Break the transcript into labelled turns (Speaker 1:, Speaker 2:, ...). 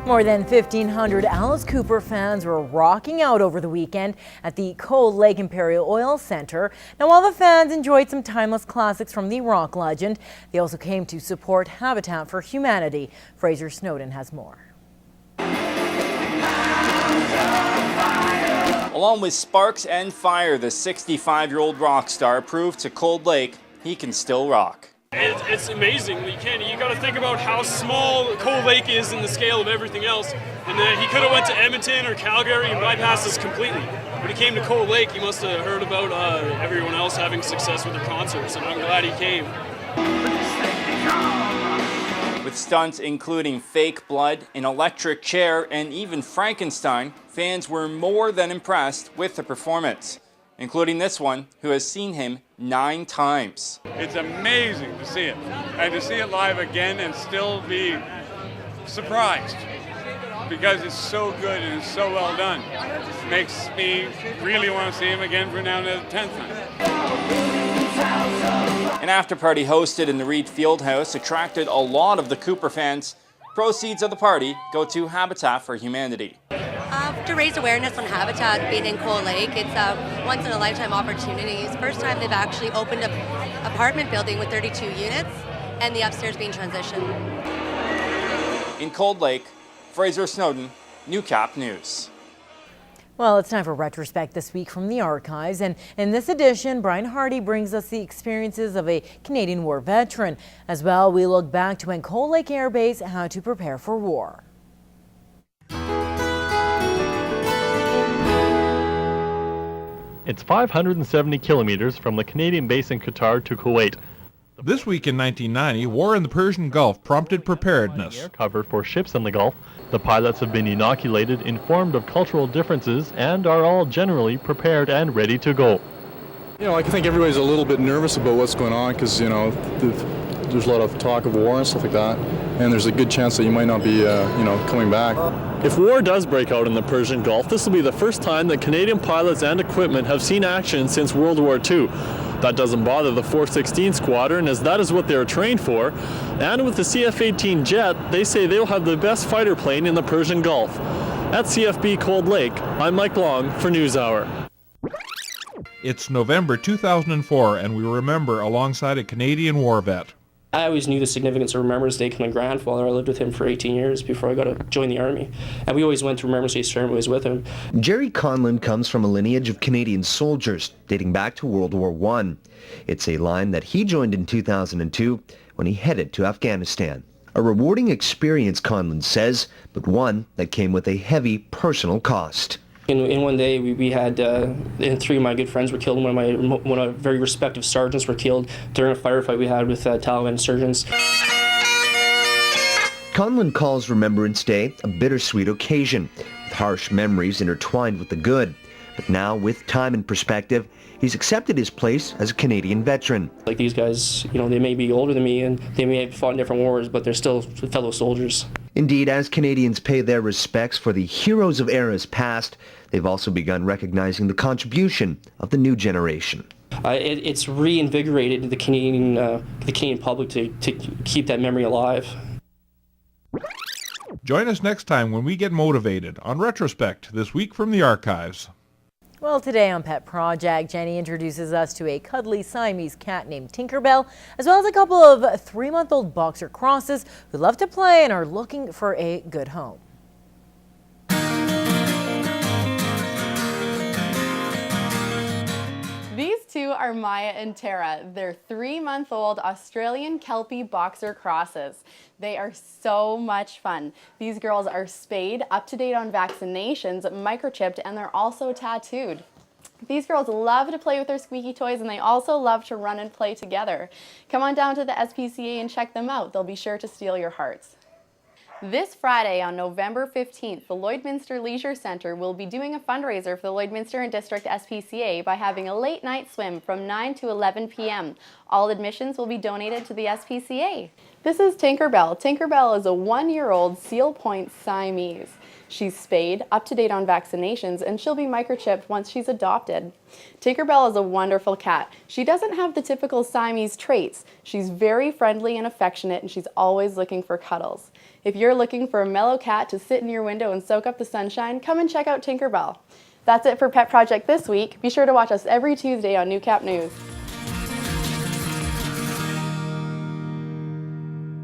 Speaker 1: More than 1,500 Alice Cooper fans were rocking out over the weekend at the Cold Lake Imperial Oil Centre. Now, while the fans enjoyed some timeless classics from the rock legend, they also came to support Habitat for Humanity. Fraser Snowden has more.
Speaker 2: Along with sparks and fire, the 65-year-old rock star proved to Cold Lake he can still rock.
Speaker 3: It's amazing. You got to think about how small Cold Lake is in the scale of everything else. And he could have went to Edmonton or Calgary and bypassed us completely. When he came to Cold Lake, he must have heard about everyone else having success with their concerts, and I'm glad he came.
Speaker 2: With stunts including fake blood, an electric chair, and even Frankenstein, fans were more than impressed with the performance, including this one, who has seen him 9 times.
Speaker 4: It's amazing to see it, and to see it live again and still be surprised, because it's so good and it's so well done. Makes me really want to see him again for now the 10th time.
Speaker 2: An after-party hosted in the Reed Fieldhouse attracted a lot of the Cooper fans. Proceeds of the party go to Habitat for Humanity.
Speaker 5: To raise awareness on Habitat being in Cold Lake, it's a once-in-a-lifetime opportunity. It's the first time they've actually opened up an apartment building with 32 units and the upstairs being transitioned.
Speaker 2: In Cold Lake, Fraser Snowden, Newcap News.
Speaker 1: Well, it's time for Retrospect this week from the archives, and in this edition, Brian Hardy brings us the experiences of a Canadian War veteran. As well, we look back to when Cold Lake Air Base had to prepare for war.
Speaker 6: It's 570 kilometers from the Canadian base in Qatar to Kuwait.
Speaker 7: This week in 1990, war in the Persian Gulf prompted preparedness.
Speaker 6: Air cover for ships in the Gulf. The pilots have been inoculated, informed of cultural differences, and are all generally prepared and ready to go.
Speaker 8: I think everybody's a little bit nervous about what's going on because, there's a lot of talk of war and stuff like that, and there's a good chance that you might not be, coming back.
Speaker 9: If war does break out in the Persian Gulf, this will be the first time that Canadian pilots and equipment have seen action since World War II. That doesn't bother the 416 Squadron, as that is what they were trained for. And with the CF-18 jet, they say they'll have the best fighter plane in the Persian Gulf. At CFB Cold Lake, I'm Mike Long for NewsHour.
Speaker 7: It's November 2004, and we remember alongside a Canadian war vet.
Speaker 10: I always knew the significance of Remembrance Day because my grandfather, I lived with him for 18 years before I got to join the Army. And we always went to Remembrance Day ceremonies with him.
Speaker 11: Jerry Conlon comes from a lineage of Canadian soldiers dating back to World War I. It's a line that he joined in 2002 when he headed to Afghanistan. A rewarding experience, Conlon says, but one that came with a heavy personal cost.
Speaker 10: In one day, we had 3 of my good friends were killed. One of my very respected sergeants were killed during a firefight we had with Taliban insurgents.
Speaker 11: Conlon calls Remembrance Day a bittersweet occasion, with harsh memories intertwined with the good. But now, with time and perspective, he's accepted his place as a Canadian veteran.
Speaker 10: Like these guys, they may be older than me and they may have fought in different wars, but they're still fellow soldiers.
Speaker 11: Indeed, as Canadians pay their respects for the heroes of eras past, they've also begun recognizing the contribution of the new generation.
Speaker 10: It's reinvigorated the Canadian public to keep that memory alive.
Speaker 7: Join us next time when we get motivated on Retrospect this week from the archives.
Speaker 1: Well, today on Pet Project, Jenny introduces us to a cuddly Siamese cat named Tinkerbell, as well as a couple of 3-month-old boxer crosses who love to play and are looking for a good home.
Speaker 12: These two are Maya and Tara. They're 3-month-old Australian Kelpie boxer crosses. They are so much fun. These girls are spayed, up to date on vaccinations, microchipped, and they're also tattooed. These girls love to play with their squeaky toys, and they also love to run and play together. Come on down to the SPCA and check them out. They'll be sure to steal your hearts. This Friday on November 15th, the Lloydminster Leisure Centre will be doing a fundraiser for the Lloydminster and District SPCA by having a late night swim from 9 to 11 p.m. All admissions will be donated to the SPCA. This is Tinkerbell. Tinkerbell is a 1-year-old Seal Point Siamese. She's spayed, up to date on vaccinations, and she'll be microchipped once she's adopted. Tinkerbell is a wonderful cat. She doesn't have the typical Siamese traits. She's very friendly and affectionate, and she's always looking for cuddles. If you're looking for a mellow cat to sit in your window and soak up the sunshine, come and check out Tinkerbell. That's it for Pet Project this week. Be sure to watch us every Tuesday on Newcap News.